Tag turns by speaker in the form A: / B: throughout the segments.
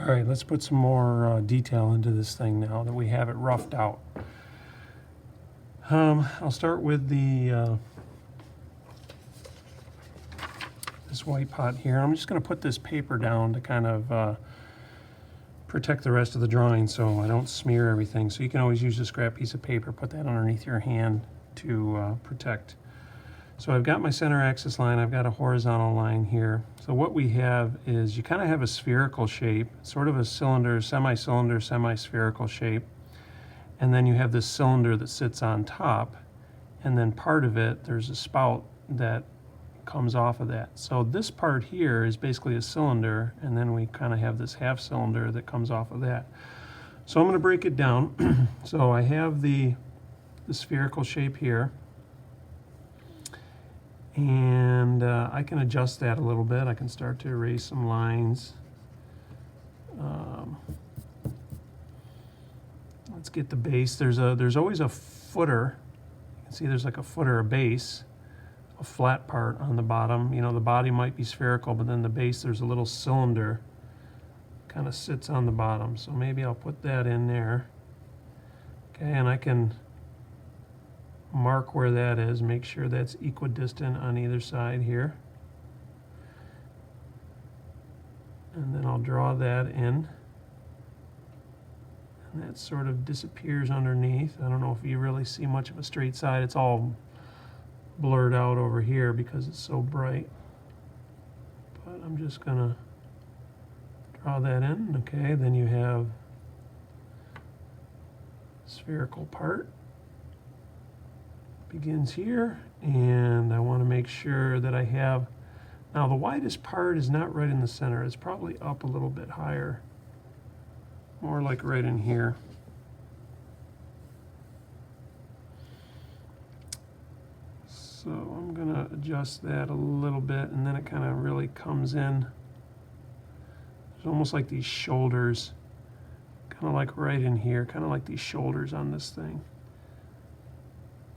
A: right, let's put some more detail into this thing now that we have it roughed out. I'll start with the this white pot here. I'm just going to put this paper down to kind of protect the rest of the drawing so I don't smear everything. So you can always use a scrap piece of paper, put that underneath your hand to protect. So I've got my center axis line, I've got a horizontal line here. So what we have is you kind of have a spherical shape, sort of a cylinder, semi-cylinder, semi-spherical shape. And then you have this cylinder that sits on top, and then part of it, there's a spout that comes off of that. So this part here is basically a cylinder, and then we kind of have this half cylinder that comes off of that. So I'm going to break it down. So I have the spherical shape here, and I can adjust that a little bit. I can start to erase some lines. Let's get the base. There's always a footer. You can see there's like a footer, a base, a flat part on the bottom. You know, the body might be spherical, but then the base, there's a little cylinder kind of sits on the bottom. So maybe I'll put that in there. Okay, and I can mark where that is, make sure that's equidistant on either side here. And then I'll draw that in. And that sort of disappears underneath. I don't know if you really see much of a straight side. It's all blurred out over here because it's so bright. But I'm just gonna draw that in. Okay, then you have spherical part. Begins here, and I want to make sure that I have, now the widest part is not right in the center. It's probably up a little bit higher. More like right in here. So I'm going to adjust that a little bit, and then it kind of really comes in. It's almost like these shoulders, kind of like right in here, kind of like these shoulders on this thing.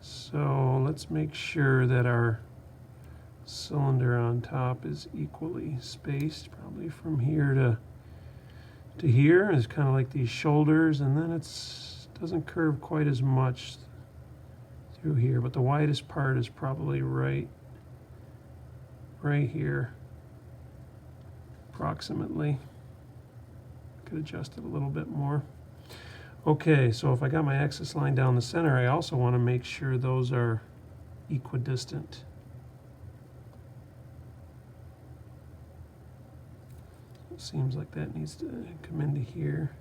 A: So let's make sure that our cylinder on top is equally spaced, probably from here to here is kind of like these shoulders, and then it doesn't curve quite as much through here, but the widest part is probably right here approximately. Could adjust it a little bit more. Okay, so if I got my axis line down the center, I also want to make sure those are equidistant. Seems like that needs to come into here,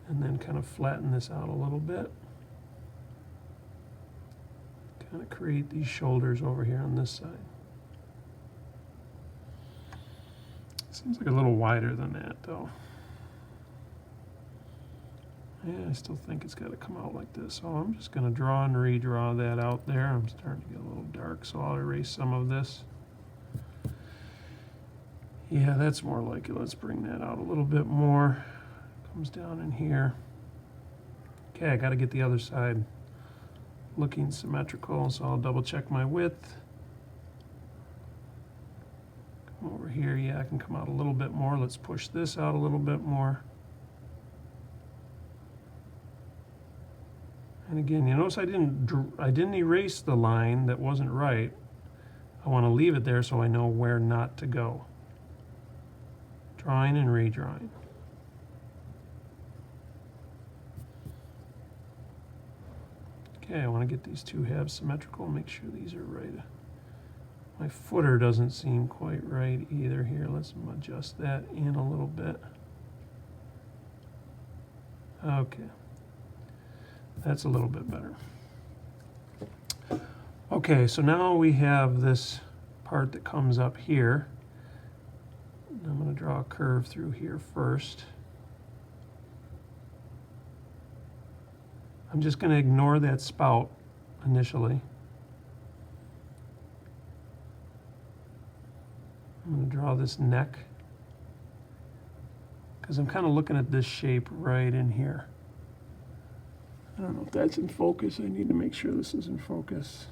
A: and then kind of flatten this out a little bit. Kind of create these shoulders over here on this side. Seems like a little wider than that though. Yeah, I still think it's got to come out like this. So I'm just going to draw and redraw that out there. I'm starting to get a little dark, so I'll erase some of this. Yeah, that's more like it. Let's bring that out a little bit more. Comes down in here. Okay, I got to get the other side looking symmetrical, so I'll double check my width. Come over here. Yeah, I can come out a little bit more. Let's push this out a little bit more. And again, you notice I didn't erase the line that wasn't right. I want to leave it there so I know where not to go. Drawing and redrawing. Okay, I want to get these two halves symmetrical, make sure these are right. My footer doesn't seem quite right either here. Let's adjust that in a little bit. Okay. That's a little bit better. Okay, so now we have this part that comes up here. I'm going to draw a curve through here first. I'm just going to ignore that spout initially. I'm going to draw this neck because I'm kind of looking at this shape right in here. I don't know if that's in focus. I need to make sure this is in focus.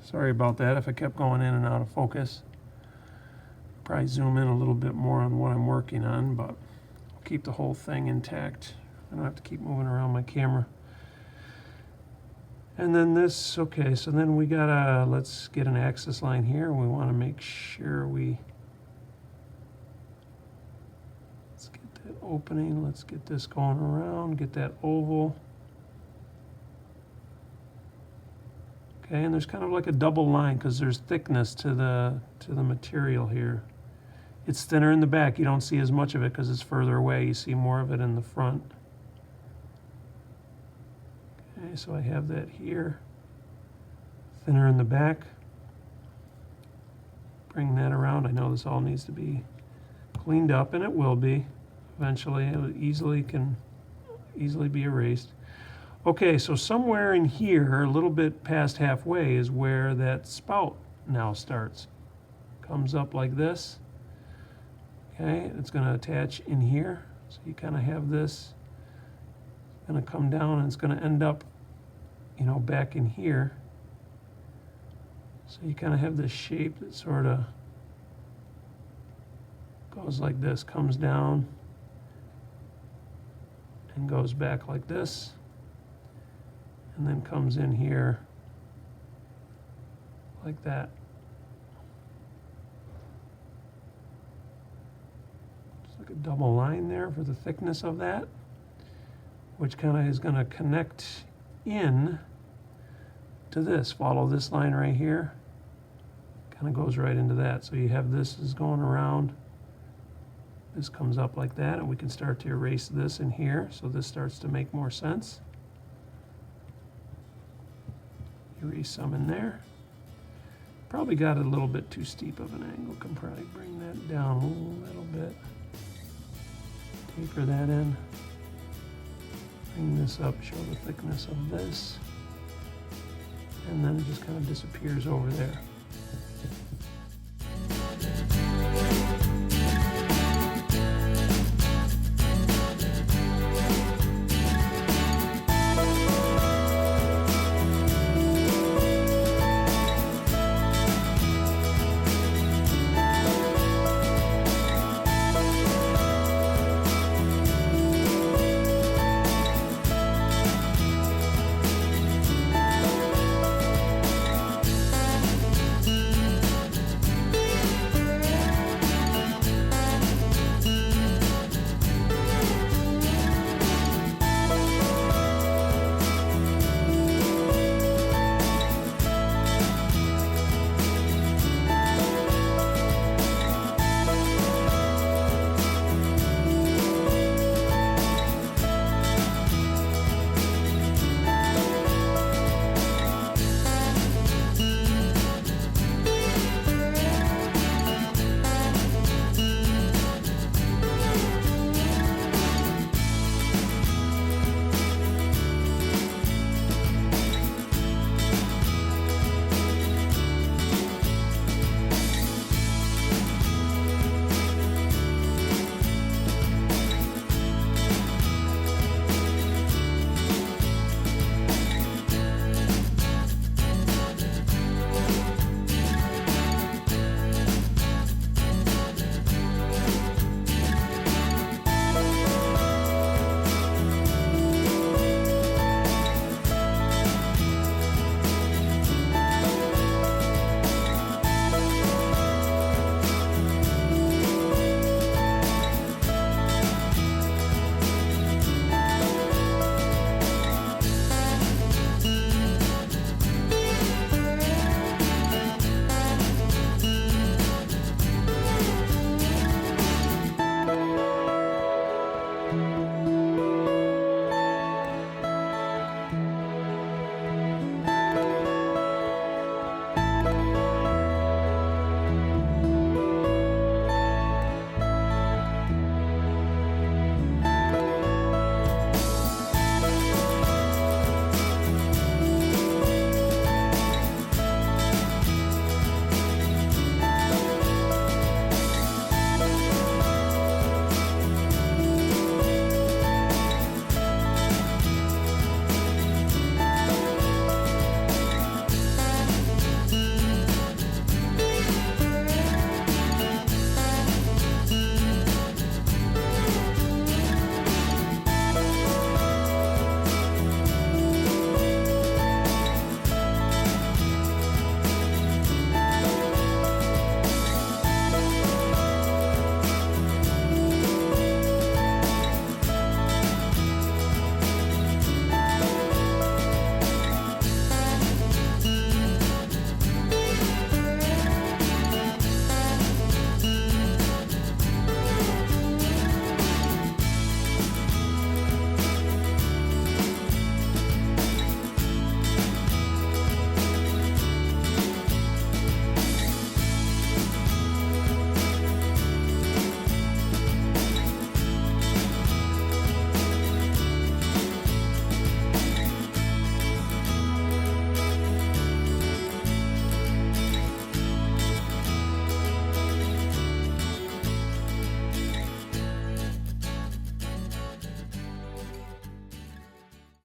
A: Sorry about that if I kept going in and out of focus. Probably zoom in a little bit more on what I'm working on, but keep the whole thing intact. I don't have to keep moving around my camera. And then this, okay, so then we gotta, let's get an axis line here. We wanna make sure let's get that opening, let's get this going around, get that oval. Okay, and there's kind of like a double line because there's thickness to the material here. It's thinner in the back. You don't see as much of it because it's further away. You see more of it in the front. Okay, so I have that here. Thinner in the back. Bring that around. I know this all needs to be cleaned up, and it will be. Eventually, it can easily be erased. Okay, so somewhere in here, a little bit past halfway, is where that spout now starts. Comes up like this. Okay, it's going to attach in here. So you kind of have this. It's going to come down and it's going to end up, you know, back in here. So you kind of have this shape that sort of goes like this, comes down and goes back like this. And then comes in here like that. It's like a double line there for the thickness of that, which kind of is going to connect in to this. Follow this line right here. Kind of goes right into that. So you have this is going around. This comes up like that, and we can start to erase this in here. So this starts to make more sense. Erase some in there. Probably got it a little bit too steep of an angle. Can probably bring that down a little bit. Taper that in. Bring this up, show the thickness of this. And then it just kind of disappears over there.